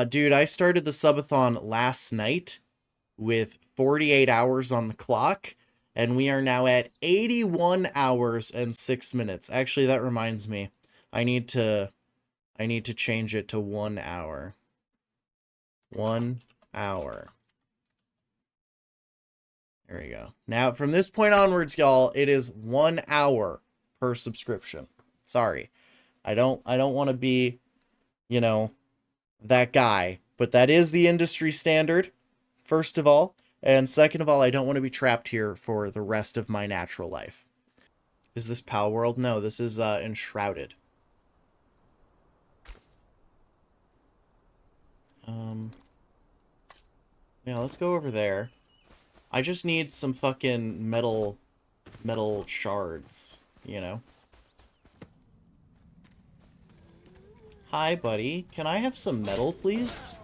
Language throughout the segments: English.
Dude, I started the Sub-A-Thon last night with 48 hours on the clock, and we are now at 81 hours and 6 minutes. Actually, that reminds me. I need to change it to 1 hour. 1 hour. There we go. Now, from this point onwards, y'all, it is 1 hour per subscription. Sorry. I don't want to be, you know, that guy, but that is the industry standard, first of all, and second of all, I don't want to be trapped here for the rest of my natural life. Is this Pal World? No, this is Enshrouded. Yeah, let's go over there. I just need some fucking metal shards, you know? Hi, buddy. Can I have some metal, please?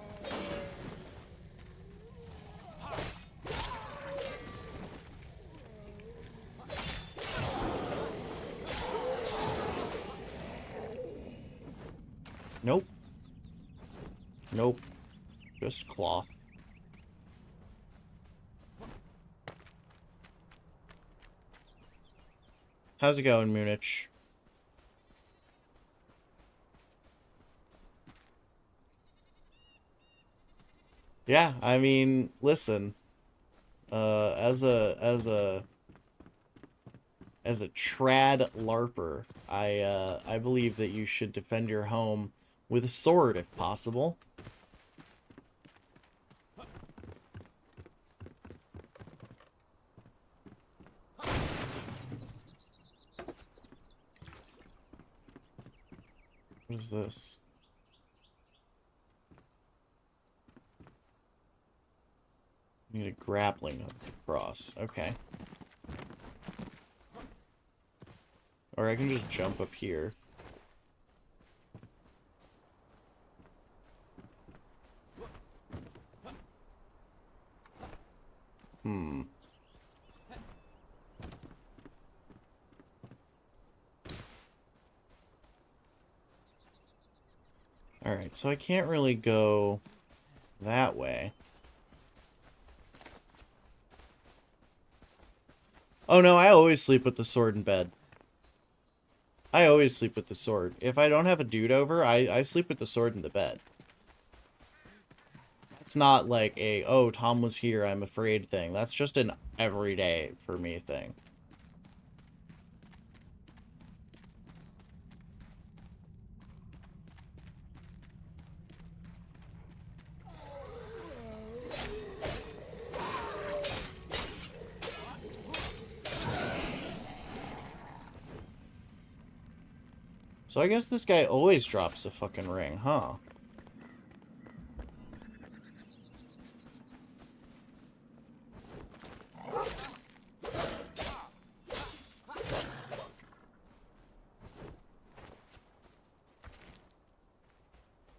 Nope. Nope. Just cloth. How's it going, Munich? Yeah, I mean, listen. As a trad LARPer, I believe that you should defend your home with a sword if possible. What is this? Need a grappling hook across. Okay. Or I can just jump up here. Alright, so I can't really go that way. Oh no, I always sleep with the sword in bed. I always sleep with the sword. If I don't have a dude over, I sleep with the sword in the bed. It's not like a, oh, Tom was here, I'm afraid thing. That's just an everyday for me thing. So I guess this guy always drops a fucking ring, huh?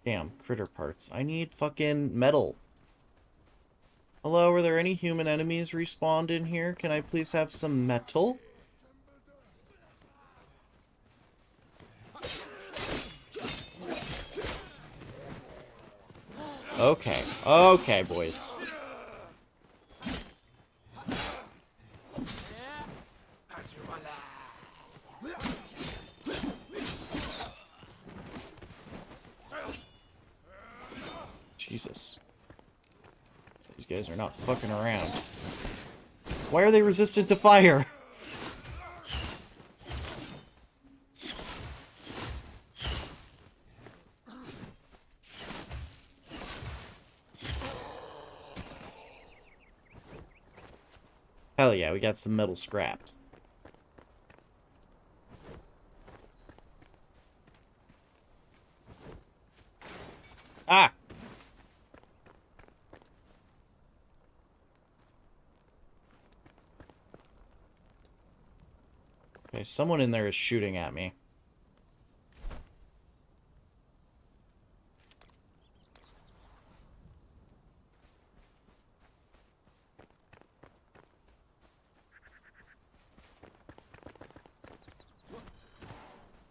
Damn, critter parts. I need fucking metal. Hello, are there any human enemies respawned in here? Can I please have some metal? Okay. Okay, boys. Jesus. These guys are not fucking around. Why are they resistant to fire? Hell yeah, we got some metal scraps. Ah! Okay, someone in there is shooting at me.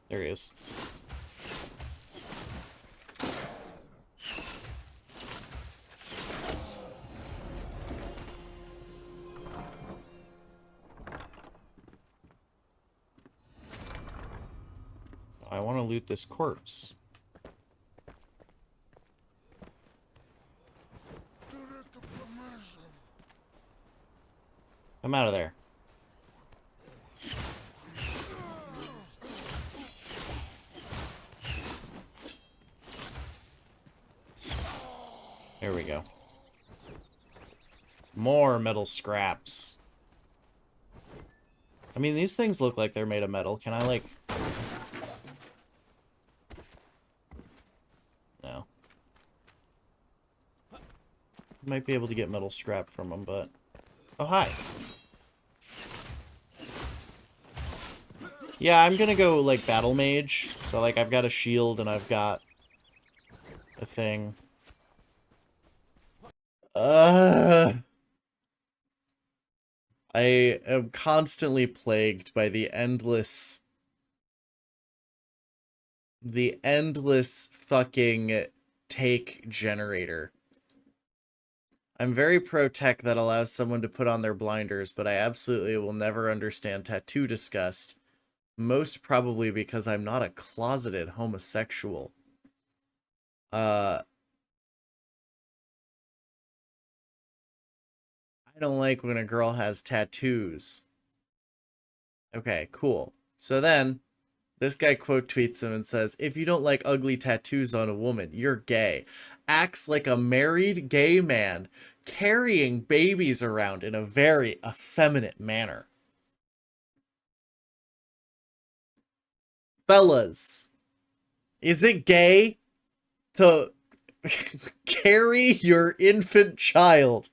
There he is. I want to loot this corpse. I'm out of there. There we go. More metal scraps. I mean, these things look like they're made of metal. Can I, like... No. Might be able to get metal scrap from them, but... Oh, hi. Yeah, I'm gonna go, like, battle mage. So, like, I've got a shield and I've got a thing. I am constantly plagued by the endless fucking take generator. I'm very pro-tech that allows someone to put on their blinders, but I absolutely will never understand tattoo disgust. Most probably because I'm not a closeted homosexual. I don't like when a girl has tattoos. Okay, cool. So then, this guy quote tweets him and says, if you don't like ugly tattoos on a woman, you're gay. Acts like a married gay man, carrying babies around in a very effeminate manner. Fellas, is it gay to carry your infant child?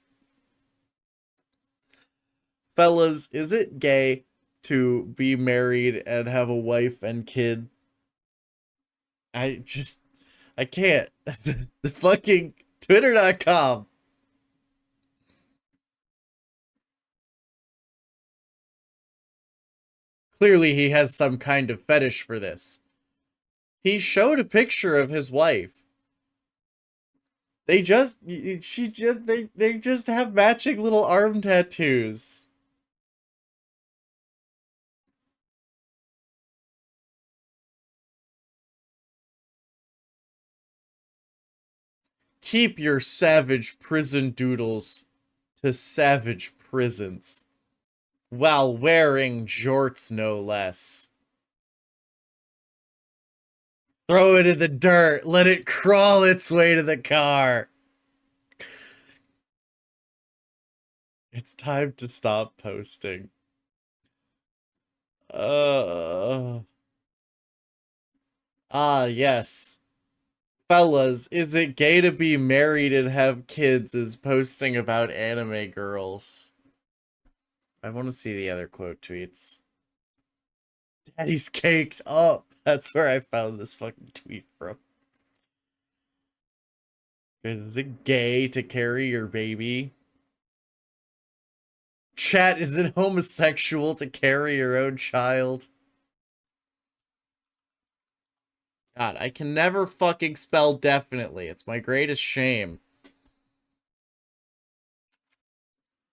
Fellas, is it gay to be married and have a wife and kid? I can't. The fucking Twitter.com. Clearly he has some kind of fetish for this. He showed a picture of his wife. They just have matching little arm tattoos. Keep your savage prison doodles to savage prisons. While wearing jorts, no less. Throw it in the dirt. Let it crawl its way to the car. It's time to stop posting. Yes. Fellas, is it gay to be married and have kids is posting about anime girls. I want to see the other quote tweets. Daddy's caked up. That's where I found this fucking tweet from. Is it gay to carry your baby? Chat, is it homosexual to carry your own child? God, I can never fucking spell definitely. It's my greatest shame.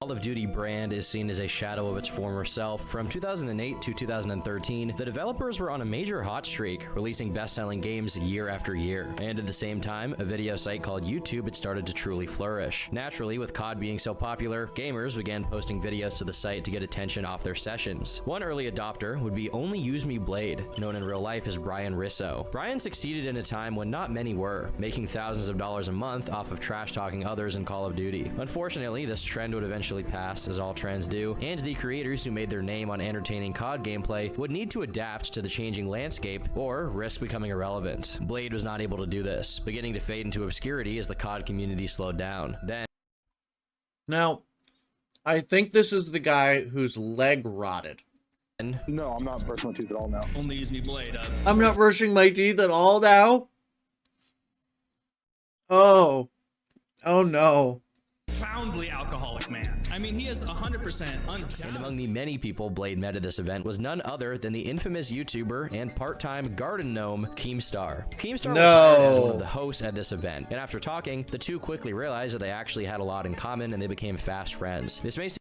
Call of Duty brand is seen as a shadow of its former self. From 2008 to 2013, the developers were on a major hot streak, releasing best-selling games year after year. And at the same time, a video site called YouTube had started to truly flourish. Naturally, with COD being so popular, gamers began posting videos to the site to get attention off their sessions. One early adopter would be OnlyUseMeBlade, known in real life as Brian Risso. Brian succeeded in a time when not many were, making thousands of dollars a month off of trash-talking others in Call of Duty. Unfortunately, this trend would eventually pass, as all trends do, and the creators who made their name on entertaining COD gameplay would need to adapt to the changing landscape or risk becoming irrelevant. Blade was not able to do this, beginning to fade into obscurity as the COD community slowed down. Then, now, I think this is the guy whose leg rotted. No, I'm not brushing my teeth at all now. OnlyUseMeBlade. I'm not brushing my teeth at all now? Oh. Oh no. Profoundly alcoholic man. I mean, he is 100% and undoubted. among the many people Blade met at this event was none other than the infamous YouTuber and part-time garden gnome, Keemstar. Keemstar was hired as one of the hosts at this event, and after talking, the two quickly realized that they actually had a lot in common and they became fast friends. This may seem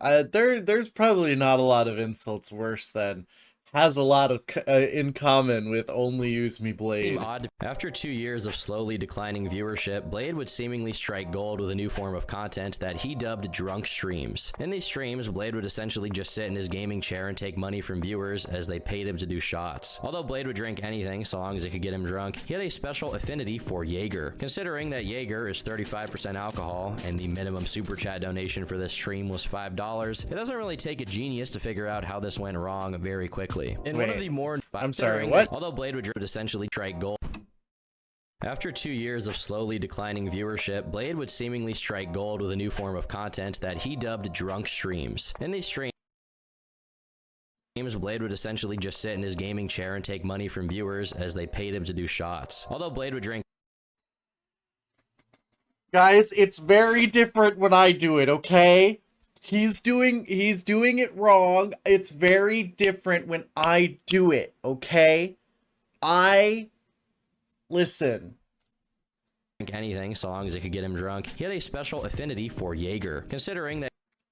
There's probably not a lot of insults worse than, has a lot of in common with OnlyUseMeBlade. Odd. After 2 years of slowly declining viewership, Blade would seemingly strike gold with a new form of content that he dubbed drunk streams. In these streams, Blade would essentially just sit in his gaming chair and take money from viewers as they paid him to do shots. Although Blade would drink anything so long as it could get him drunk, he had a special affinity for Jaeger. Considering that Jaeger is 35% alcohol and the minimum super chat donation for this stream was $5, it doesn't really take a genius to figure out how this went wrong very quickly. In one of the more... I'm sorry, what? Although Blade would essentially strike gold. After 2 years of slowly declining viewership, Blade would seemingly strike gold with a new form of content that he dubbed drunk streams. In these streams, Blade would essentially just sit in his gaming chair and take money from viewers as they paid him to do shots. Although Blade would drink... Guys, it's very different when I do it, okay? He's doing it wrong. It's very different when I do it, okay? Listen. Drink anything so long as it could get him drunk. He had a special affinity for Jaeger, considering that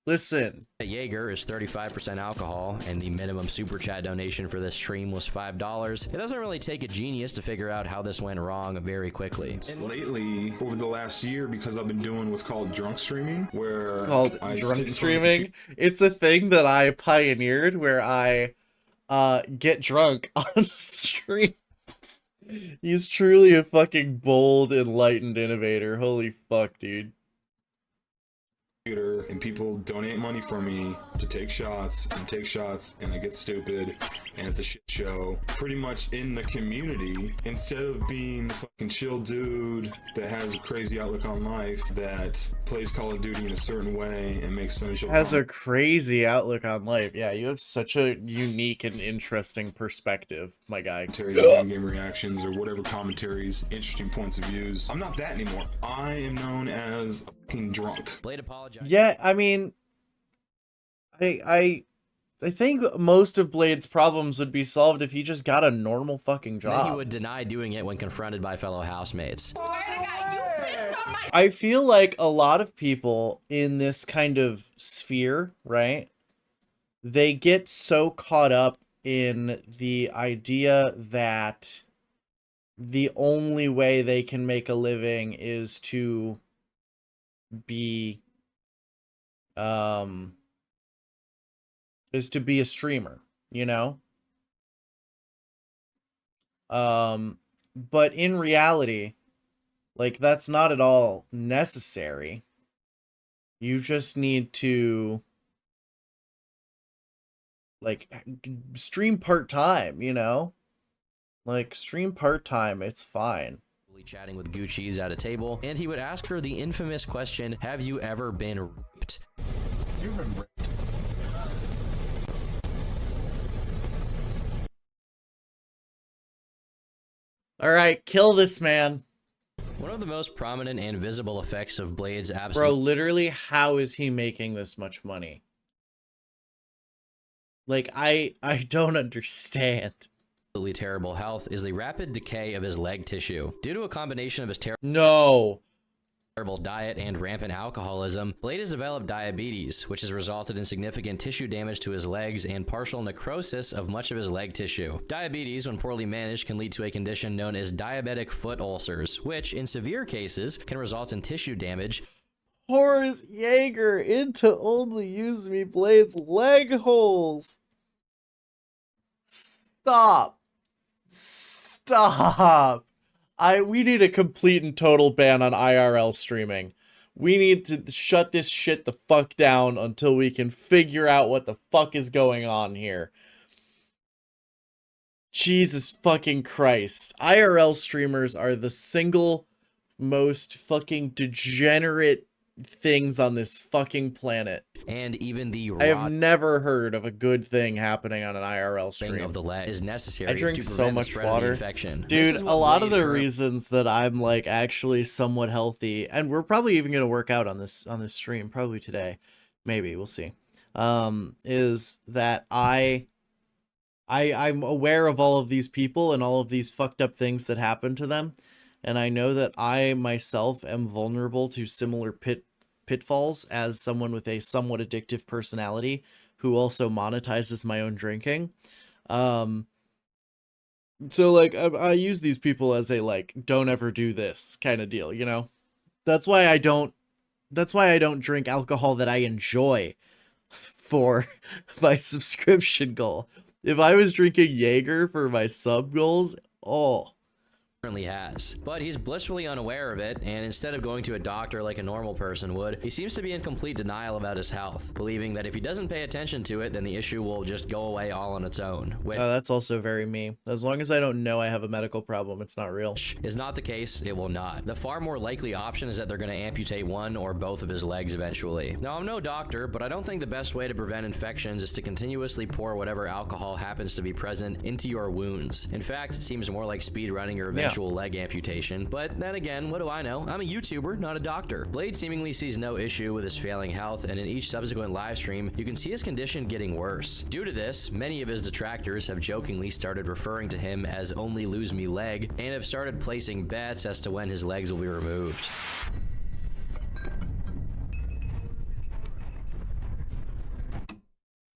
Listen. Jaeger is 35% alcohol and the minimum super chat donation for this stream was $5. It doesn't really take a genius to figure out how this went wrong very quickly. Lately, over the last year, because I've been doing what's called drunk streaming, where drunk streaming. It's a thing that I pioneered where I get drunk on stream. He's truly a fucking bold, enlightened innovator. Holy fuck, dude. And people donate money for me to take shots and I get stupid and it's a shit show pretty much in the community. Instead of being the fucking chill dude that has a crazy outlook on life that plays Call of Duty in a certain way and makes some shit has a crazy outlook on life. Yeah, you have such a unique and interesting perspective, my guy. Game reactions or whatever commentaries, interesting points of views. I'm not that anymore. I am known as a fucking drunk. Blade apologized. Yeah, I mean, I think most of Blade's problems would be solved if he just got a normal fucking job. Then he would deny doing it when confronted by fellow housemates. I feel like a lot of people in this kind of sphere, right? They get so caught up in the idea that the only way they can make a living is to be a streamer, you know? But in reality, like, that's not at all necessary. You just need to, like, stream part-time, you know? Like, stream part-time, it's fine. Chatting with Gucci's at a table, and he would ask her the infamous question, have you ever been raped? You've been raped. Alright, kill this man. One of the most prominent and visible effects of Blade's Bro, absolute... literally, how is he making this much money? Like, I don't understand. Terrible health is the rapid decay of his leg tissue. Due to a combination of his No. terrible diet and rampant alcoholism, Blade has developed diabetes, which has resulted in significant tissue damage to his legs and partial necrosis of much of his leg tissue. Diabetes, when poorly managed, can lead to a condition known as diabetic foot ulcers, which, in severe cases, can result in tissue damage. Pours Jaeger into OnlyUseMeBlade's leg holes. Stop. Stop. We need a complete and total ban on IRL streaming. We need to shut this shit the fuck down until we can figure out what the fuck is going on here. Jesus fucking Christ. IRL streamers are the single most fucking degenerate things on this fucking planet. And even the I have never heard of a good thing happening on an IRL stream. Of the leg is necessary. I drink to so much water. Infection. Dude, a lot of the reasons that I'm like actually somewhat healthy, and we're probably even gonna work out on this stream, probably today. Maybe, we'll see. Is that I'm aware of all of these people and all of these fucked up things that happen to them. And I know that I myself am vulnerable to similar pitfalls as someone with a somewhat addictive personality who also monetizes my own drinking. So like I use these people as a like don't ever do this kind of deal, you know? That's why I don't drink alcohol that I enjoy for my subscription goal. If I was drinking Jaeger for my sub goals, oh, currently has. But he's blissfully unaware of it, and instead of going to a doctor like a normal person would, he seems to be in complete denial about his health, believing that if he doesn't pay attention to it, then the issue will just go away all on its own. Which that's also very me. As long as I don't know I have a medical problem, it's not real. is not the case, it will not. The far more likely option is that they're going to amputate one or both of his legs eventually. Now, I'm no doctor, but I don't think the best way to prevent infections is to continuously pour whatever alcohol happens to be present into your wounds. In fact, it seems more like speed running your eventual leg amputation, but then again, what do I know? I'm a YouTuber, not a doctor. Blade seemingly sees no issue with his failing health, and in each subsequent live stream, you can see his condition getting worse. Due to this, many of his detractors have jokingly started referring to him as OnlyUseMeBlade, and have started placing bets as to when his legs will be removed.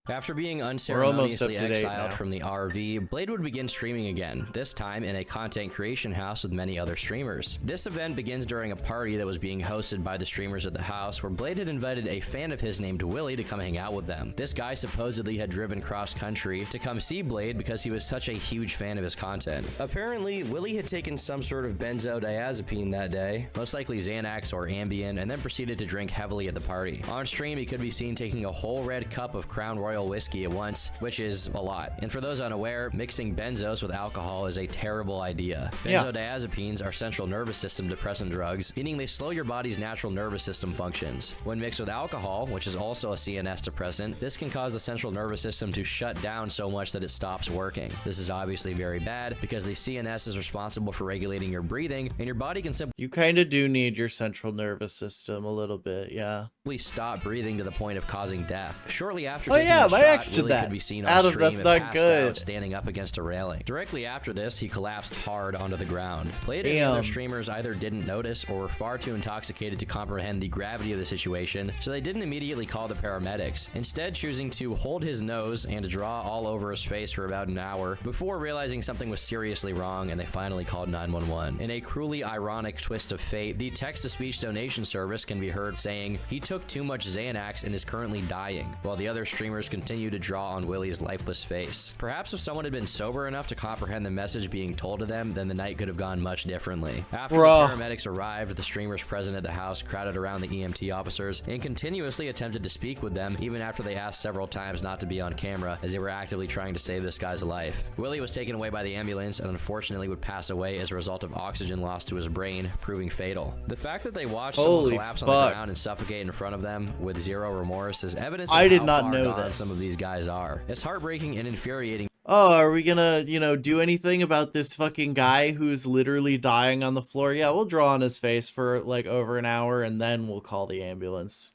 After being unceremoniously exiled from the RV, Blade would begin streaming again, this time in a content creation house with many other streamers. This event begins during a party that was being hosted by the streamers at the house, where Blade had invited a fan of his named Willie to come hang out with them. This guy supposedly had driven cross-country to come see Blade because he was such a huge fan of his content. Apparently, Willie had taken some sort of benzodiazepine that day, most likely Xanax or Ambien, and then proceeded to drink heavily at the party. On stream, he could be seen taking a whole red cup of Crown Royal whiskey at once, which is a lot. And for those unaware, mixing benzos with alcohol is a terrible idea. Benzodiazepines are central nervous system depressant drugs, meaning they slow your body's natural nervous system functions. When mixed with alcohol, which is also a CNS depressant, this can cause the central nervous system to shut down so much that it stops working. This is obviously very bad because the CNS is responsible for regulating your breathing, and your body can simply You kind of do need your central nervous system a little bit, yeah. stop breathing to the point of causing death. Shortly after Oh taking yeah, the my shot, ex did Willie that. could be seen on Adam, stream that's and not passed good. out, standing up against a railing. Directly after this, he collapsed hard onto the ground. Blade and Damn. other streamers either didn't notice or were far too intoxicated to comprehend the gravity of the situation, so they didn't immediately call the paramedics, instead choosing to hold his nose and draw all over his face for about an hour before realizing something was seriously wrong, and they finally called 911. In a cruelly ironic twist of fate, the text-to-speech donation service can be heard saying, "He took too much Xanax and is currently dying," while the other streamers continue to draw on Willie's lifeless face. Perhaps if someone had been sober enough to comprehend the message being told to them, then the night could have gone much differently. After the paramedics arrived, the streamers present at the house crowded around the EMT officers and continuously attempted to speak with them, even after they asked several times not to be on camera, as they were actively trying to save this guy's life. Willie was taken away by the ambulance and unfortunately would pass away as a result of oxygen loss to his brain, proving fatal. The fact that they watched someone collapse on the ground and suffocate in front of them with zero remorse is evidence of how far gone some of these guys are. It's heartbreaking and infuriating. Oh, are we gonna, do anything about this fucking guy who's literally dying on the floor? Yeah, we'll draw on his face for like over an hour and then we'll call the ambulance.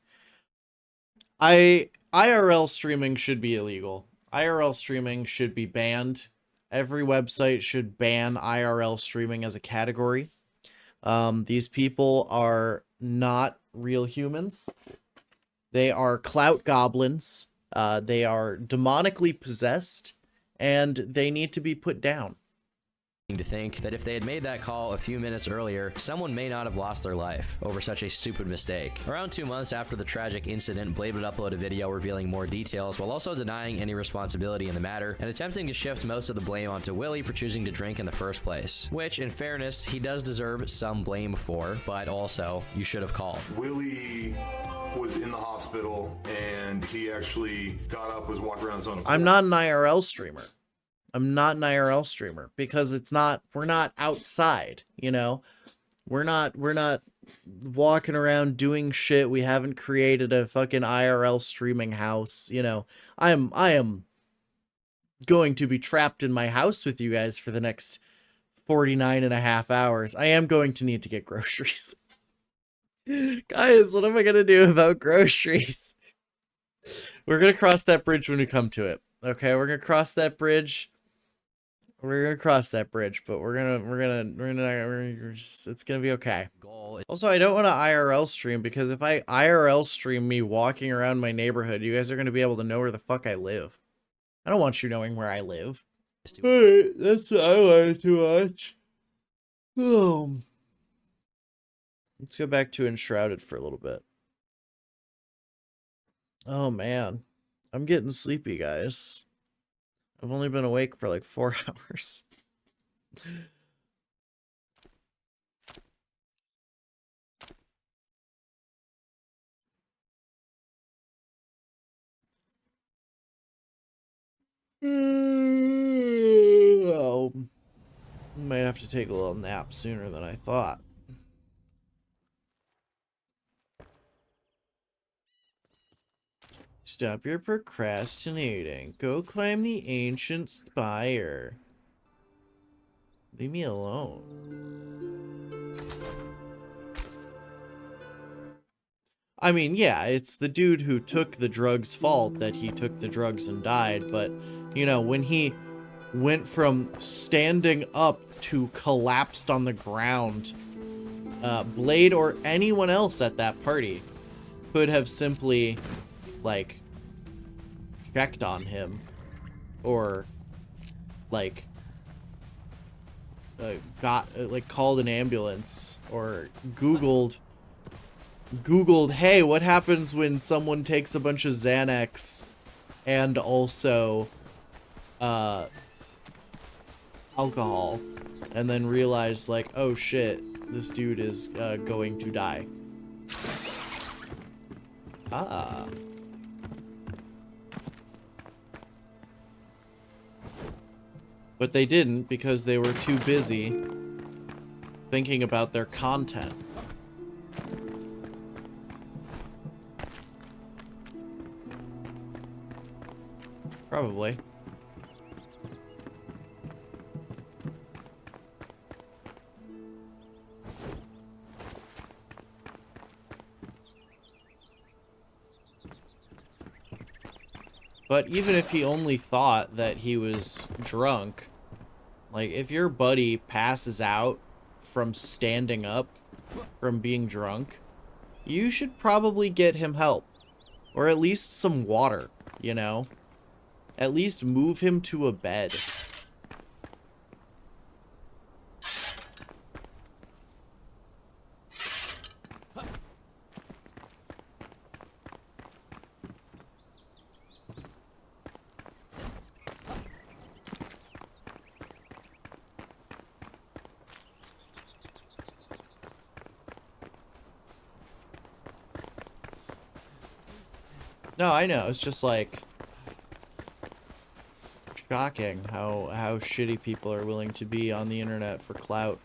IRL streaming should be illegal. IRL streaming should be banned. Every website should ban IRL streaming as a category. These people are not real humans. They are clout goblins. They are demonically possessed, and they need to be put down. To think that if they had made that call a few minutes earlier, someone may not have lost their life over such a stupid mistake. Around 2 months after the tragic incident, Blade would upload a video revealing more details while also denying any responsibility in the matter and attempting to shift most of the blame onto Willie for choosing to drink in the first place, which, in fairness, he does deserve some blame for, but also, you should have called. Willie was in the hospital and he actually got up, was walking around his own. I'm not an IRL streamer. I'm not an IRL streamer because we're not outside, we're not walking around doing shit. We haven't created a fucking IRL streaming house. I am going to be trapped in my house with you guys for the next 49 and a half hours. I am going to need to get groceries. Guys, what am I going to do about groceries? We're going to cross that bridge when we come to it. Okay, we're going to cross that bridge. We're gonna cross that bridge, but it's gonna be okay. Also, I don't want to IRL stream because if I IRL stream me walking around my neighborhood, you guys are gonna be able to know where the fuck I live. I don't want you knowing where I live. to Alright, that's what I wanted to watch. Let's go back to Enshrouded for a little bit. Oh man, I'm getting sleepy, guys. I've only been awake for like 4 hours. Oh, might have to take a little nap sooner than I thought. Stop your procrastinating. Go climb the ancient spire. Leave me alone. I mean, yeah, it's the dude who took the drugs' fault that he took the drugs and died, but, you know, when he went from standing up to collapsed on the ground, Blade or anyone else at that party could have simply, like, checked on him, or, like, called an ambulance, or Googled, hey, what happens when someone takes a bunch of Xanax and also alcohol, and then realized, like, oh shit, this dude is going to die. But they didn't, because they were too busy thinking about their content. Probably. But even if he only thought that he was drunk, like, if your buddy passes out from standing up, from being drunk, you should probably get him help. Or at least some water, you know? At least move him to a bed. No, I know. It's just like shocking how shitty people are willing to be on the internet for clout.